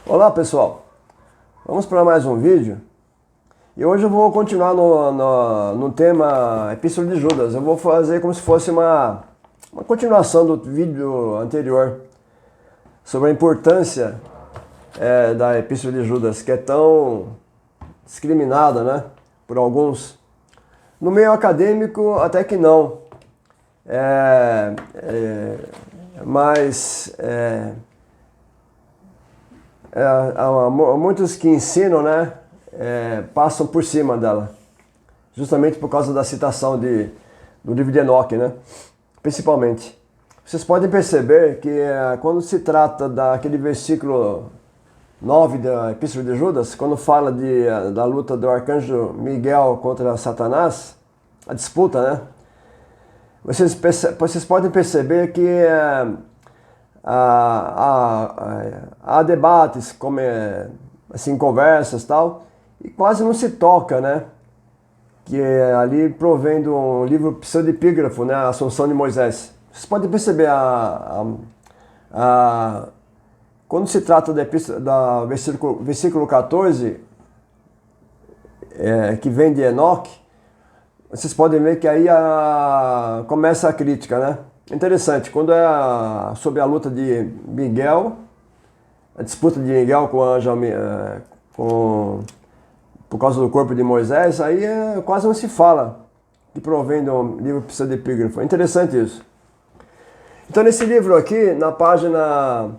Olá pessoal, vamos para mais um vídeo e hoje eu vou continuar no tema Epístola de Judas. Eu vou fazer como se fosse uma continuação do vídeo anterior sobre a importância da Epístola de Judas, que é tão discriminada, né, por alguns. No meio acadêmico até que não, mas há muitos que ensinam, né, passam por cima dela, justamente por causa da citação do livro de Enoque, né, principalmente. Vocês podem perceber que quando se trata daquele versículo 9 da Epístola de Judas, quando fala da luta do arcanjo Miguel contra Satanás, a disputa, né, vocês podem perceber que há debates, como assim, conversas e tal, e quase não se toca, né? Que ali provém de um livro pseudepígrafo, né? A Assunção de Moisés. Vocês podem perceber quando se trata da versículo 14, que vem de Enoque, vocês podem ver que aí começa a crítica, né? Interessante, quando é sobre a luta de Miguel, a disputa de Miguel com o anjo, por causa do corpo de Moisés, aí quase não se fala que provém do livro pseudepígrafo. É interessante isso. Então nesse livro aqui, na página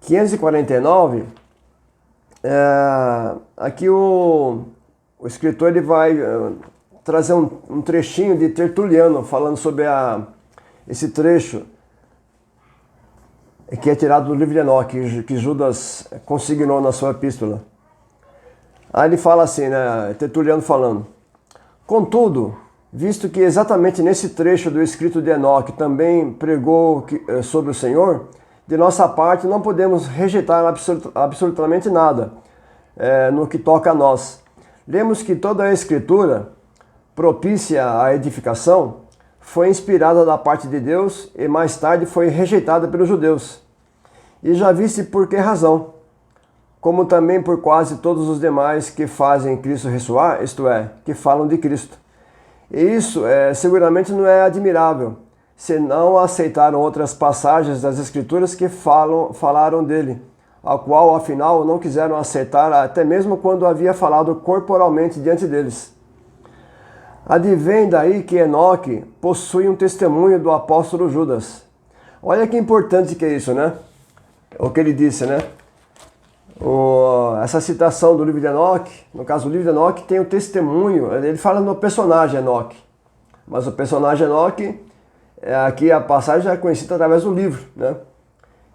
549, aqui o escritor ele vai trazer um trechinho de Tertuliano falando sobre esse trecho que é tirado do livro de Enoque, que Judas consignou na sua epístola. Aí ele fala assim, né, Tertuliano falando: contudo, visto que exatamente nesse trecho do escrito de Enoque também pregou sobre o Senhor, de nossa parte não podemos rejeitar absolutamente nada no que toca a nós. Lemos que toda a Escritura, propícia à edificação, foi inspirada da parte de Deus e mais tarde foi rejeitada pelos judeus. E já viste por que razão, como também por quase todos os demais que fazem Cristo ressoar, isto é, que falam de Cristo. E isso seguramente não é admirável, se não aceitaram outras passagens das Escrituras que falaram dele, a qual afinal não quiseram aceitar até mesmo quando havia falado corporalmente diante deles. Advém daí que Enoque possui um testemunho do apóstolo Judas. Olha que importante que é isso, né? O que ele disse, né? Essa citação do livro de Enoque, no caso o livro de Enoque tem o testemunho, ele fala no personagem Enoque, mas o personagem Enoque, aqui a passagem é conhecida através do livro, né?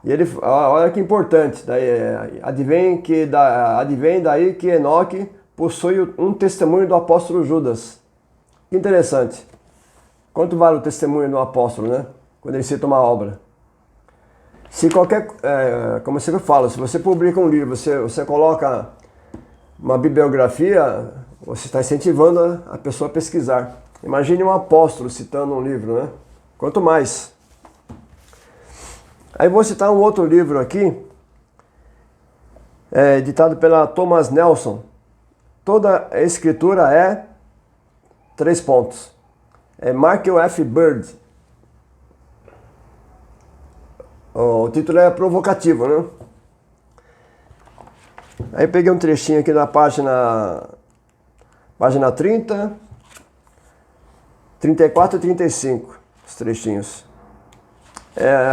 E ele, olha que importante, daí, advém daí que Enoque possui um testemunho do apóstolo Judas. Que interessante. Quanto vale o testemunho do apóstolo, né? Quando ele cita uma obra. Se qualquer, como eu sempre falo, se você publica um livro, você coloca uma bibliografia, você está incentivando a pessoa a pesquisar. Imagine um apóstolo citando um livro, né? Quanto mais. Aí vou citar um outro livro aqui, editado pela Thomas Nelson. Toda a escritura é... 3 pontos. Michael F. Bird. O título é provocativo, né? Aí peguei um trechinho aqui da página 30, 34 e 35, os trechinhos.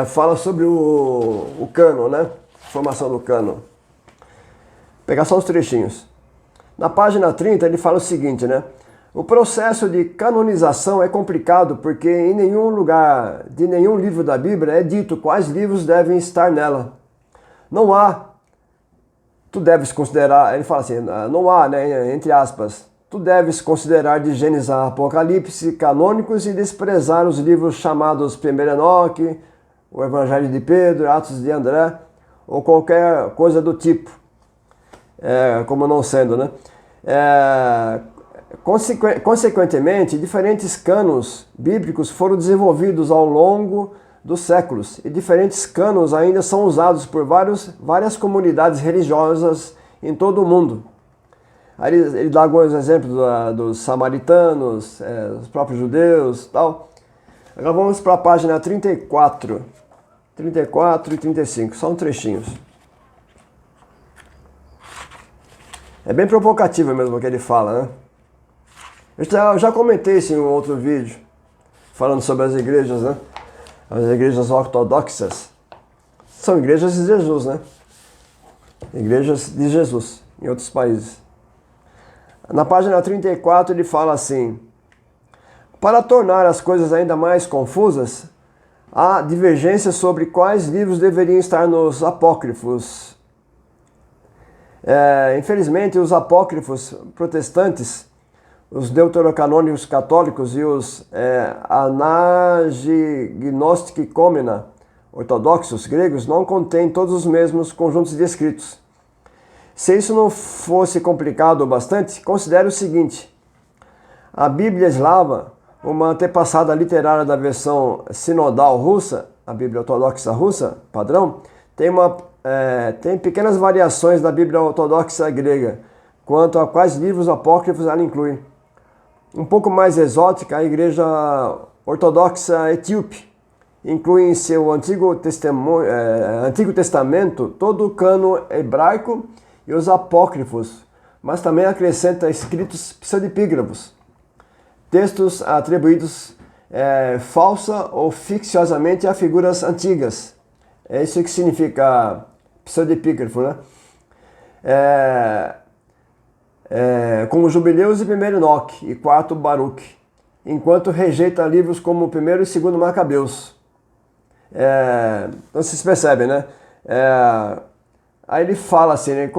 Fala sobre o cânon, né? Formação do cânon. Vou pegar só os trechinhos. Na página 30 ele fala o seguinte, né? O processo de canonização é complicado porque em nenhum lugar de nenhum livro da Bíblia é dito quais livros devem estar nela. Não há, tu deves considerar, ele fala assim, não há, né, entre aspas, tu deves considerar de Gênesis a Apocalipse canônicos e desprezar os livros chamados 1 Enoque, o Evangelho de Pedro, Atos de André, ou qualquer coisa do tipo, como não sendo, né? Consequentemente, diferentes cânones bíblicos foram desenvolvidos ao longo dos séculos e diferentes cânones ainda são usados por várias comunidades religiosas em todo o mundo. Aí ele dá alguns exemplos dos samaritanos, dos próprios judeus e tal. Agora vamos para a página 34 e 35, só um trechinhos. É bem provocativo mesmo o que ele fala, né? Eu já comentei isso em um outro vídeo, falando sobre as igrejas, né? As igrejas ortodoxas. São igrejas de Jesus, né? Igrejas de Jesus, em outros países. Na página 34 ele fala assim: para tornar as coisas ainda mais confusas, há divergências sobre quais livros deveriam estar nos apócrifos. Infelizmente, os apócrifos protestantes, os deuterocanônicos católicos e os anagignósticos ortodoxos gregos não contêm todos os mesmos conjuntos de escritos. Se isso não fosse complicado o bastante, considere o seguinte: a Bíblia eslava, uma antepassada literária da versão sinodal russa, a Bíblia ortodoxa russa, padrão, tem pequenas variações da Bíblia ortodoxa grega, quanto a quais livros apócrifos ela inclui. Um pouco mais exótica, a Igreja Ortodoxa Etíope inclui em seu Antigo Testamento todo o cano hebraico e os apócrifos, mas também acrescenta escritos pseudepígrafos, textos atribuídos falsa ou ficciosamente a figuras antigas. É isso que significa pseudepígrafo, né? Como Jubileus e 1º Enoque e 4º Baruque, enquanto rejeita livros como 1º e 2º Macabeus. Então vocês percebem, né? Aí ele fala assim, né?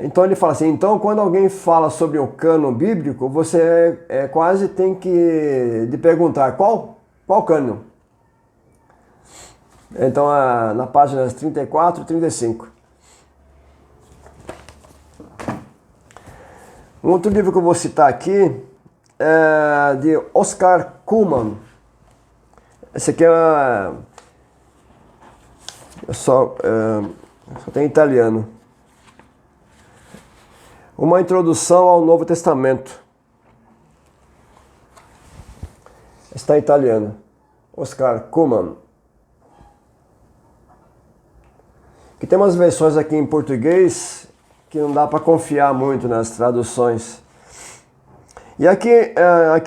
Então ele fala assim: então quando alguém fala sobre o cânon bíblico, você quase tem que de perguntar qual cânon. Então na páginas 34 e 35. Um outro livro que eu vou citar aqui é de Oscar Cullmann. Esse aqui só tem italiano. Uma introdução ao Novo Testamento. Está em italiano. Oscar Cullmann. Que tem umas versões aqui em português que não dá para confiar muito nas traduções. E aqui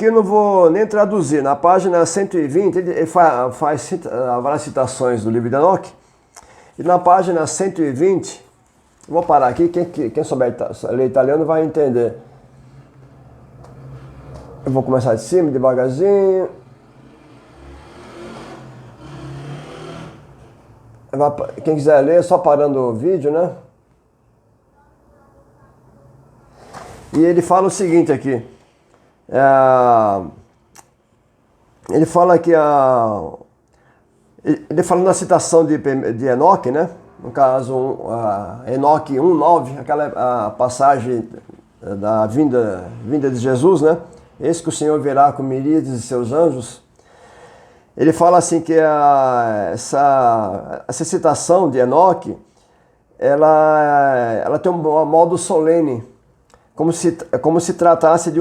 eu não vou nem traduzir. Na página 120, ele faz várias citações do livro de Enoque. E na página 120, vou parar aqui, quem souber ler italiano vai entender. Eu vou começar de cima, devagarzinho. Quem quiser ler, só parando o vídeo, né? E ele fala o seguinte aqui. Ele fala que ele fala na citação de Enoque, né? No caso, Enoque 1:9, aquela passagem da vinda de Jesus, né? Eis que o Senhor virá com miríades de seus anjos. Ele fala assim que essa citação de Enoque, ela tem um modo solene, como se tratasse de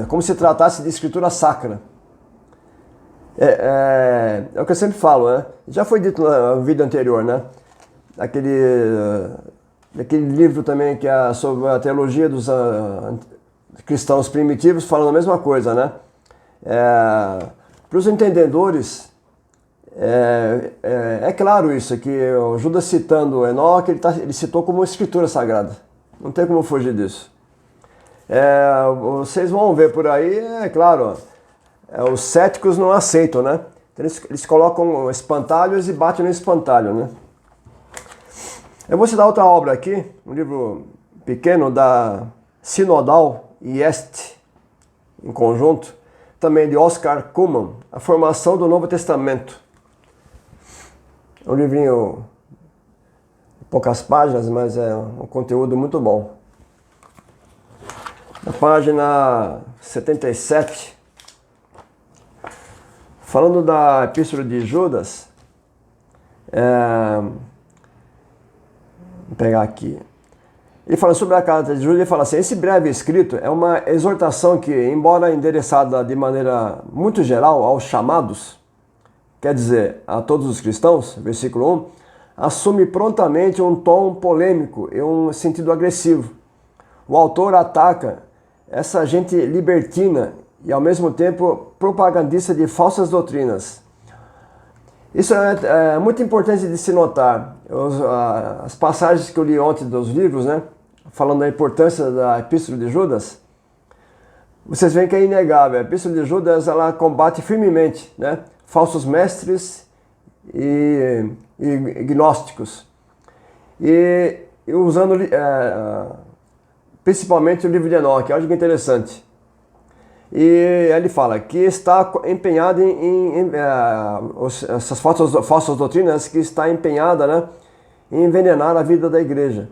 como se tratasse de escritura sacra. É o que eu sempre falo, né? Já foi dito no vídeo anterior, né? Daquele livro também que é sobre a teologia dos cristãos primitivos, falando a mesma coisa, né? Para os entendedores, é claro isso, que o Judas citando Enoque, ele citou como escritura sagrada. Não tem como fugir disso. Vocês vão ver por aí, é claro, os céticos não aceitam, né? Eles colocam espantalhos e batem no espantalho, né? Eu vou citar outra obra aqui, um livro pequeno da Sinodal e Este, em conjunto, também de Oscar Cullmann, A Formação do Novo Testamento. É um livrinho de poucas páginas, mas é um conteúdo muito bom. Na página 77, falando da epístola de Judas, vou pegar aqui. Ele fala sobre a carta de Judas, ele fala assim: esse breve escrito é uma exortação que, embora endereçada de maneira muito geral aos chamados, quer dizer, a todos os cristãos, versículo 1, assume prontamente um tom polêmico e um sentido agressivo. O autor ataca essa gente libertina e, ao mesmo tempo, propagandista de falsas doutrinas. Isso é muito importante de se notar. As passagens que eu li ontem dos livros, né, falando da importância da Epístola de Judas, vocês veem que é inegável. A Epístola de Judas, ela combate firmemente, né, falsos mestres e gnósticos. E usando principalmente o livro de Enoque, algo interessante. E ele fala que está empenhado essas falsas doutrinas, que está empenhada, né, em envenenar a vida da igreja.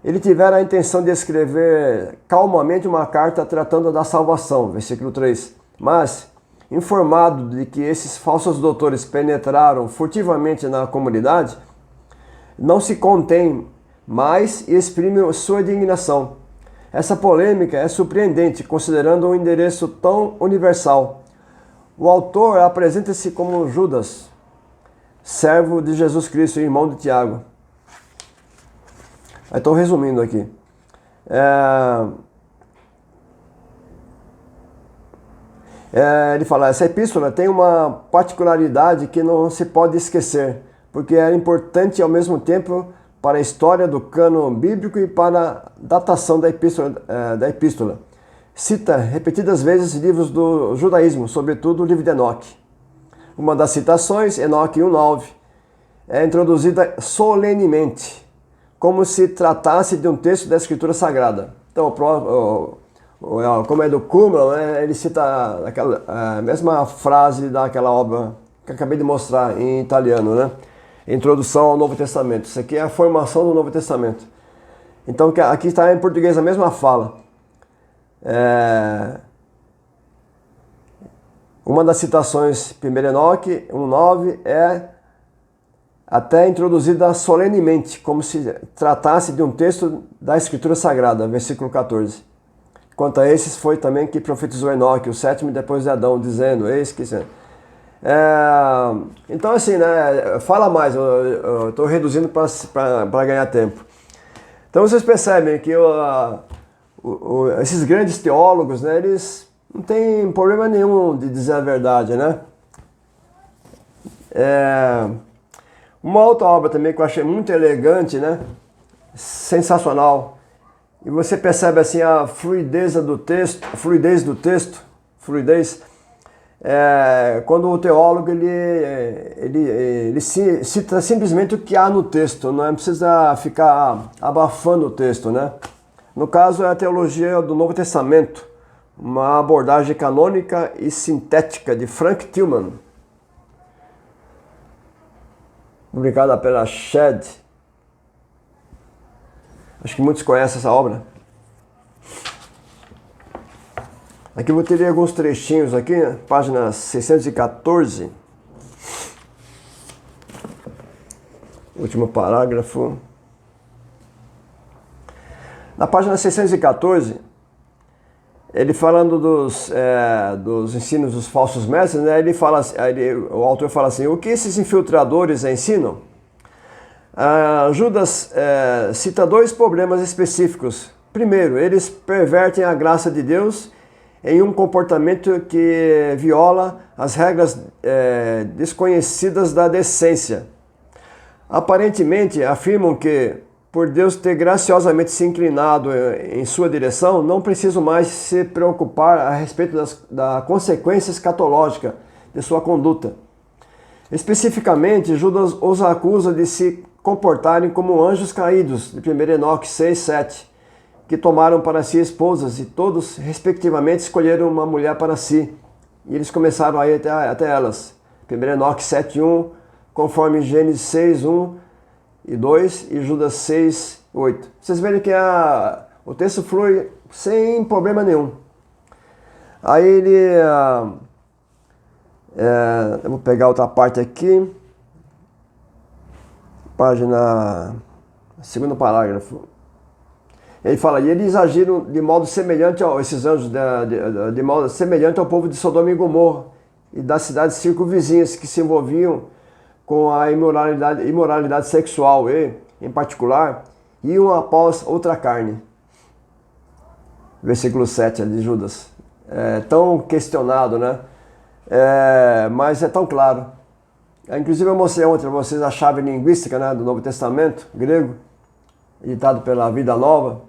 Ele tivera a intenção de escrever calmamente uma carta tratando da salvação, versículo 3. Mas, informado de que esses falsos doutores penetraram furtivamente na comunidade, não se contém mais e exprime sua indignação. Essa polêmica é surpreendente, considerando um endereço tão universal. O autor apresenta-se como Judas, servo de Jesus Cristo e irmão de Tiago. Estou resumindo aqui. Ele fala: essa epístola tem uma particularidade que não se pode esquecer, porque é importante ao mesmo tempo para a história do cânon bíblico e para a datação da epístola. Cita repetidas vezes livros do judaísmo, sobretudo o livro de Enoque. Uma das citações, Enoque 1:9, é introduzida solenemente, como se tratasse de um texto da Escritura Sagrada. Então, como é do Qumran, né, ele cita a mesma frase daquela obra que eu acabei de mostrar em italiano, né? Introdução ao Novo Testamento. Isso aqui é a formação do Novo Testamento. Então, aqui está em português a mesma fala. Uma das citações, 1 Enoque 1:9, é até introduzida solenemente, como se tratasse de um texto da Escritura Sagrada, versículo 14. Quanto a esses, foi também que profetizou Enoque, o sétimo depois de Adão, dizendo: eis que... Então, assim, né, fala mais, eu estou reduzindo para ganhar tempo. Então, vocês percebem que esses grandes teólogos, né, eles não têm problema nenhum de dizer a verdade, né? Uma outra obra também que eu achei muito elegante, né, sensacional, e você percebe assim a fluidez do texto, quando o teólogo ele cita simplesmente o que há no texto, não precisa ficar abafando o texto, né? No caso é a teologia do Novo Testamento, uma abordagem canônica e sintética de Frank Tillman, publicada pela Shed. Acho que muitos conhecem essa obra. Aqui eu vou ter alguns trechinhos aqui, né? Página 614. Último parágrafo. Na página 614, ele falando dos ensinos dos falsos mestres, né? O autor fala assim: o que esses infiltradores ensinam? Judas cita dois problemas específicos. Primeiro, eles pervertem a graça de Deus em um comportamento que viola as regras desconhecidas da decência. Aparentemente, afirmam que, por Deus ter graciosamente se inclinado em sua direção, não precisam mais se preocupar a respeito da consequência escatológica de sua conduta. Especificamente, Judas os acusa de se comportarem como anjos caídos, de 1 Enoque 6:7, que tomaram para si esposas e todos, respectivamente, escolheram uma mulher para si. E eles começaram a ir até elas. 1 Enoque 7:1, conforme Gênesis 6:1 e 2 e Judas 6:8. Vocês verem que o texto flui sem problema nenhum. Aí Eu vou pegar outra parte aqui. Página... Segundo parágrafo. Ele fala, e eles agiram de modo semelhante esses anjos, de modo semelhante ao povo de Sodoma e Gomorra e das cidades circunvizinhas que se envolviam com a imoralidade sexual e, em particular, iam após outra carne. Versículo 7 de Judas. É tão questionado, né? Mas é tão claro. Inclusive eu mostrei ontem para vocês a chave linguística, né, do Novo Testamento grego, editado pela Vida Nova.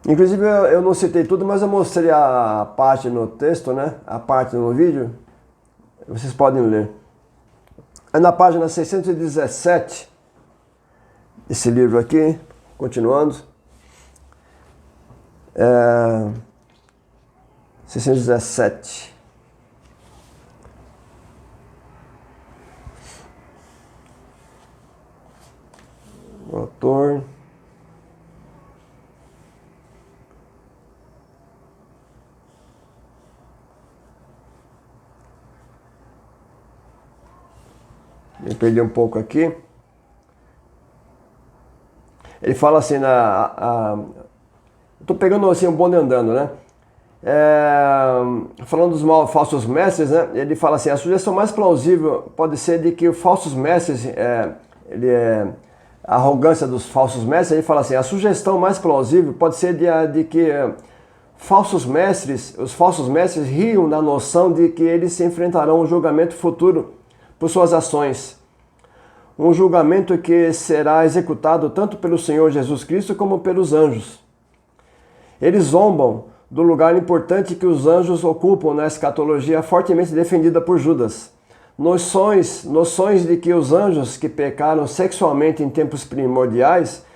Inclusive eu não citei tudo, mas eu mostrei a parte no texto, né? A parte no vídeo. Vocês podem ler. É na página 617 desse livro aqui, continuando. 617. O autor. Me perdi um pouco aqui. Ele fala assim, estou pegando assim um bonde andando, né? Falando dos falsos mestres, né? Ele fala assim, a sugestão mais plausível pode ser de que os falsos mestres, a arrogância dos falsos mestres, ele fala assim, a sugestão mais plausível pode ser de que os falsos mestres riam da noção de que eles se enfrentarão um julgamento futuro por suas ações. Um julgamento que será executado tanto pelo Senhor Jesus Cristo como pelos anjos. Eles zombam do lugar importante que os anjos ocupam na escatologia fortemente defendida por Judas. Noções de que os anjos que pecaram sexualmente em tempos primordiais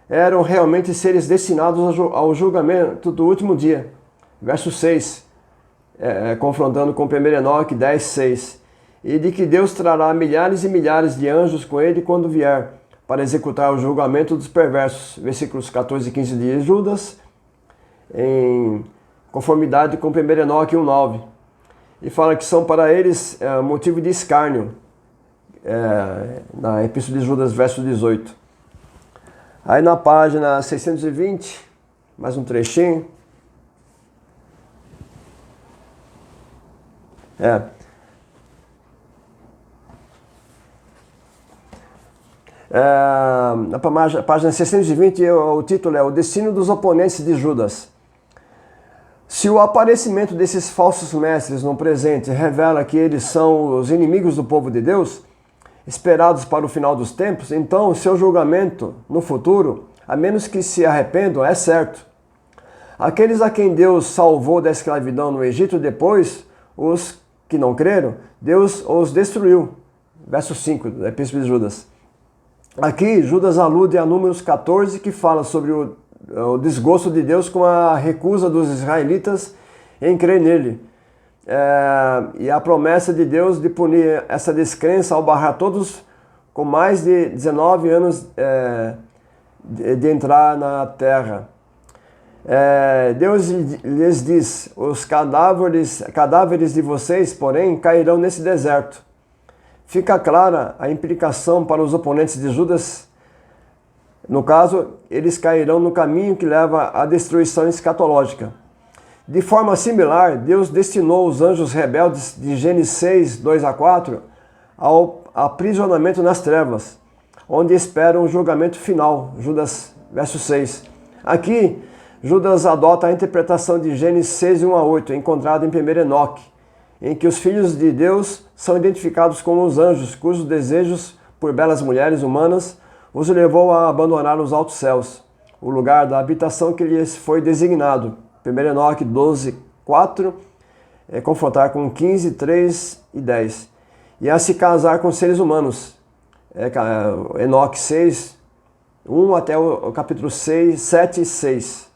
eram realmente seres destinados ao julgamento do último dia. Verso 6, confrontando com 1 Enoque 10, 6. E de que Deus trará milhares e milhares de anjos com ele quando vier, para executar o julgamento dos perversos. Versículos 14 e 15 de Judas, em conformidade com 1 Enoque 1,9. E fala que são para eles motivo de escárnio, na Epístola de Judas, verso 18. Aí na página 620, mais um trechinho. Na página 620, o título é O Destino dos Oponentes de Judas. Se o aparecimento desses falsos mestres no presente revela que eles são os inimigos do povo de Deus, esperados para o final dos tempos, então seu julgamento no futuro, a menos que se arrependam, é certo. Aqueles a quem Deus salvou da escravidão no Egito depois, os que não creram, Deus os destruiu. Verso 5 da Epístola de Judas. Aqui, Judas alude a Números 14, que fala sobre o desgosto de Deus com a recusa dos israelitas em crer nele. E a promessa de Deus de punir essa descrença ao barrar todos com mais de 19 anos de entrar na terra. Deus lhes diz, os cadáveres de vocês, porém, cairão nesse deserto. Fica clara a implicação para os oponentes de Judas. No caso, eles cairão no caminho que leva à destruição escatológica. De forma similar, Deus destinou os anjos rebeldes de Gênesis 6, 2 a 4 ao aprisionamento nas trevas, onde esperam o julgamento final. Judas, verso 6. Aqui, Judas adota a interpretação de Gênesis 6, 1 a 8, encontrada em 1 Enoque, em que os filhos de Deus são identificados como os anjos, cujos desejos por belas mulheres humanas os levou a abandonar os altos céus, o lugar da habitação que lhes foi designado. 1 Enoque 12, 4, confrontar com 15, 3 e 10. E a se casar com seres humanos. Enoque 6, 1 até o capítulo 6, 7 e 6.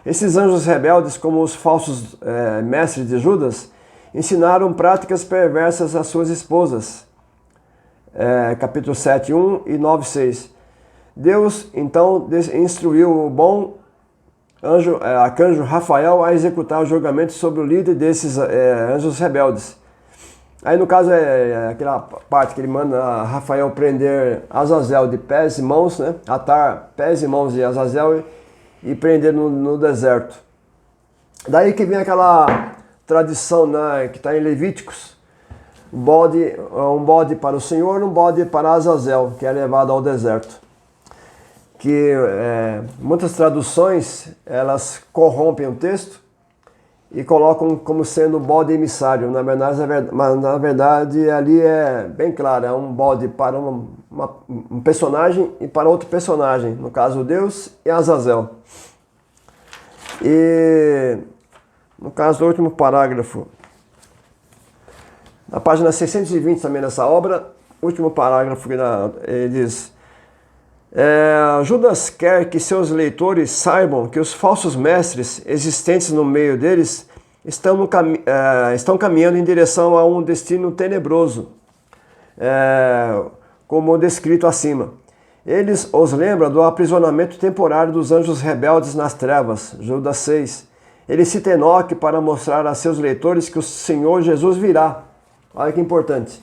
Esses anjos rebeldes, como os falsos mestres de Judas, ensinaram práticas perversas às suas esposas. Capítulo 7, 1 e 9, 6. Deus, então, instruiu o bom arcanjo Rafael a executar o julgamento sobre o líder desses anjos rebeldes. Aí no caso é aquela parte que ele manda Rafael prender Azazel de pés e mãos, né? Atar pés e mãos de Azazel e prender no deserto. Daí que vem aquela tradição, né, que está em Levíticos, um bode para o Senhor, um bode para Azazel, que é levado ao deserto. Que muitas traduções, elas corrompem o texto e colocam como sendo bode emissário. Na verdade, ali é bem claro, é um bode para um personagem e para outro personagem, no caso Deus e Azazel. E no caso do último parágrafo, na página 620 também dessa obra, último parágrafo, ele diz: Judas quer que seus leitores saibam que os falsos mestres existentes no meio deles estão caminhando em direção a um destino tenebroso, como descrito acima. Eles os lembram do aprisionamento temporário dos anjos rebeldes nas trevas, Judas 6. Ele cita Enoque para mostrar a seus leitores que o Senhor Jesus virá. Olha que importante.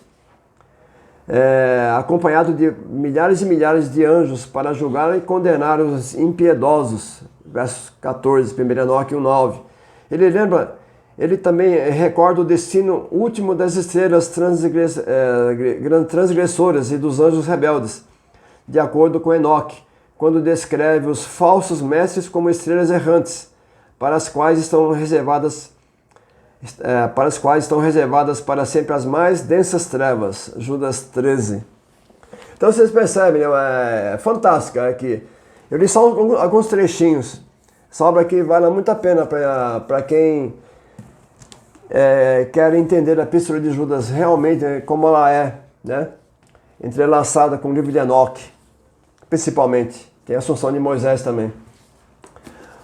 Acompanhado de milhares e milhares de anjos para julgar e condenar os impiedosos. Versos 14, 1 Enoque 1:9. Ele também recorda o destino último das estrelas transgressoras e dos anjos rebeldes, de acordo com Enoque, quando descreve os falsos mestres como estrelas errantes, para as quais estão reservadas para sempre as mais densas trevas. Judas 13. Então vocês percebem, é fantástica aqui. Eu li só alguns trechinhos. Essa obra aqui vale muito a pena para quem quer entender a Epístola de Judas realmente como ela é, né? Entrelaçada com o livro de Enoque, principalmente. Tem a Assunção de Moisés também.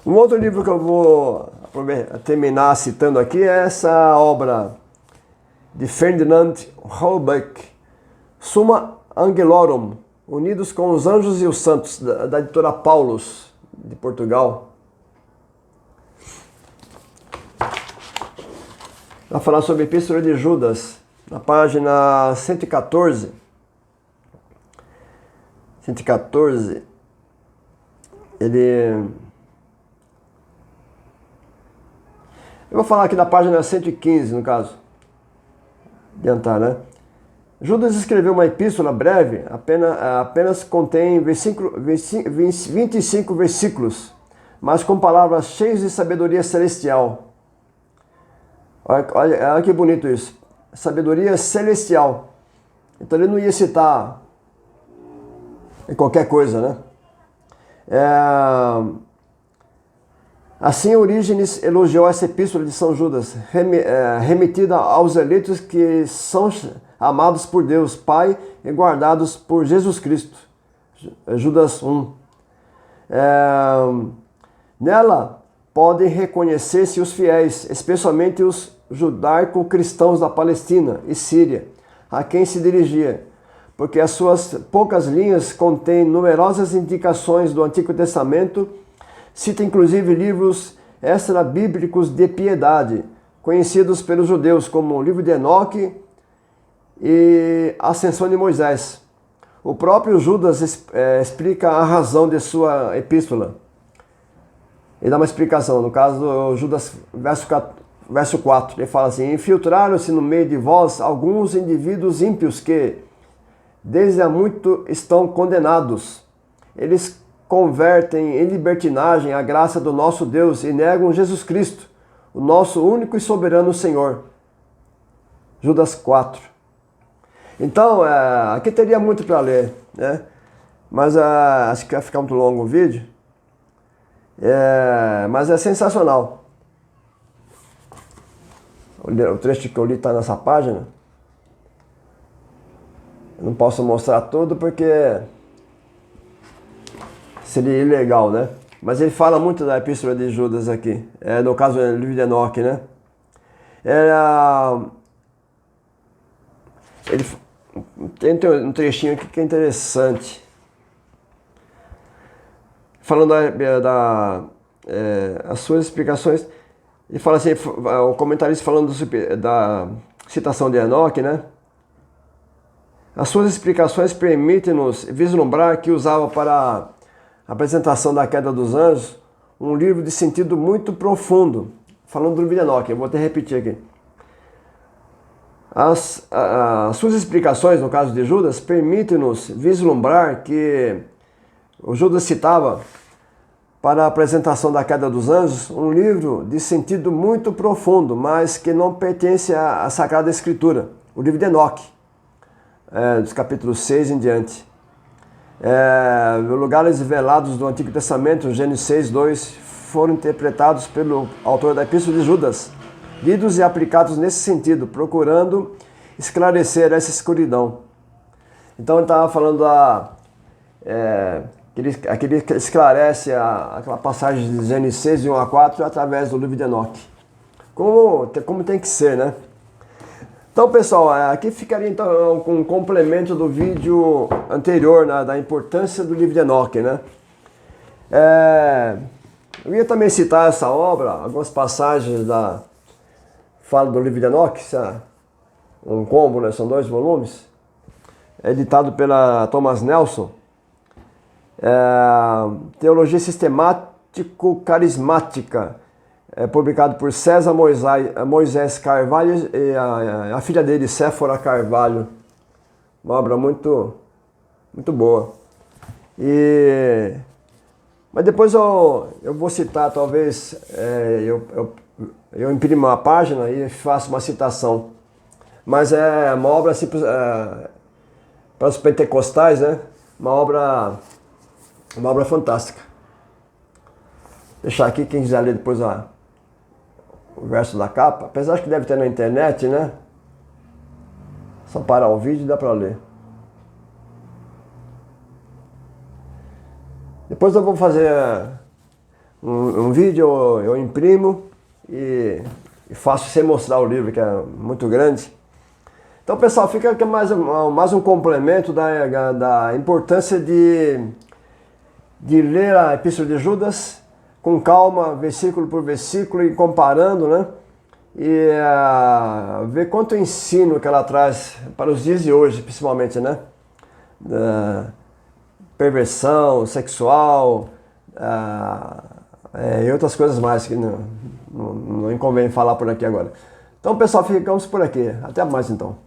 Um outro livro que eu vou terminar citando aqui é essa obra de Ferdinand Holbeck, Summa Angelorum, Unidos com os Anjos e os Santos, da editora Paulus, de Portugal. Vai falar sobre a Epístola de Judas, na página 114. 114, eu vou falar aqui da página 115, no caso. Adiantar, né? Judas escreveu uma epístola breve, apenas contém 25 versículos, mas com palavras cheias de sabedoria celestial. Olha que bonito isso. Sabedoria celestial. Então ele não ia citar em qualquer coisa, né? Assim, Orígenes elogiou essa epístola de São Judas, remetida aos eleitos que são amados por Deus Pai e guardados por Jesus Cristo. Judas 1. Nela podem reconhecer-se os fiéis, especialmente os judaico-cristãos da Palestina e Síria, a quem se dirigia, porque as suas poucas linhas contêm numerosas indicações do Antigo Testamento. Cita inclusive livros extra-bíblicos de piedade, conhecidos pelos judeus como o livro de Enoque e Ascensão de Moisés. O próprio Judas explica a razão de sua epístola. Ele dá uma explicação, no caso do Judas, verso 4. Ele fala assim: infiltraram-se no meio de vós alguns indivíduos ímpios que, desde há muito, estão condenados. Eles convertem em libertinagem a graça do nosso Deus e negam Jesus Cristo, o nosso único e soberano Senhor. Judas 4. Então, aqui teria muito para ler, né? Mas acho que vai ficar muito longo o vídeo. Mas é sensacional. O trecho que eu li está nessa página. Eu não posso mostrar tudo porque seria ilegal, né? Mas ele fala muito da Epístola de Judas aqui. No caso do livro de Enoque, né? Ele tem um trechinho aqui que é interessante. Falando as suas explicações, ele fala assim, o comentarista falando citação de Enoque, né? As suas explicações permitem-nos vislumbrar que usava para a apresentação da queda dos anjos um livro de sentido muito profundo. Falando do livro de Enoque, eu vou até repetir aqui. As suas explicações, no caso de Judas, permitem-nos vislumbrar que o Judas citava para a apresentação da queda dos anjos um livro de sentido muito profundo, mas que não pertence à Sagrada Escritura, o livro de Enoque, dos capítulos 6 em diante. Lugares velados do Antigo Testamento, Gênesis 6, 2, foram interpretados pelo autor da Epístola de Judas, lidos e aplicados nesse sentido, procurando esclarecer essa escuridão. Então ele estava falando aquele que esclarece aquela passagem de Gênesis 6, de 1 a 4, através do livro de Enoque. Como tem que ser, né? Então, pessoal, aqui ficaria então com um complemento do vídeo anterior, né, da importância do livro de Enoque, né? Eu ia também citar essa obra, algumas passagens fala do livro de Enoque, um combo, né? São 2 volumes, editado pela Thomas Nelson. Teologia Sistemático-Carismática, publicado por César Moisés Carvalho e a filha dele, Séfora Carvalho. Uma obra muito, muito boa. Mas depois eu vou citar, talvez, eu imprimo uma página e faço uma citação. Mas é uma obra assim, para os pentecostais, né? Uma obra fantástica. Vou deixar aqui, quem quiser ler depois o verso da capa. Apesar que deve ter na internet, né? Só parar o vídeo e dá para ler. Depois eu vou fazer um vídeo, eu imprimo e faço sem mostrar o livro, que é muito grande. Então, pessoal, fica aqui mais um complemento da importância de ler a Epístola de Judas com calma, versículo por versículo, e comparando, né? E ver quanto ensino que ela traz para os dias de hoje, principalmente, né? Perversão sexual e outras coisas mais que não convém falar por aqui agora. Então, pessoal, ficamos por aqui. Até mais, então.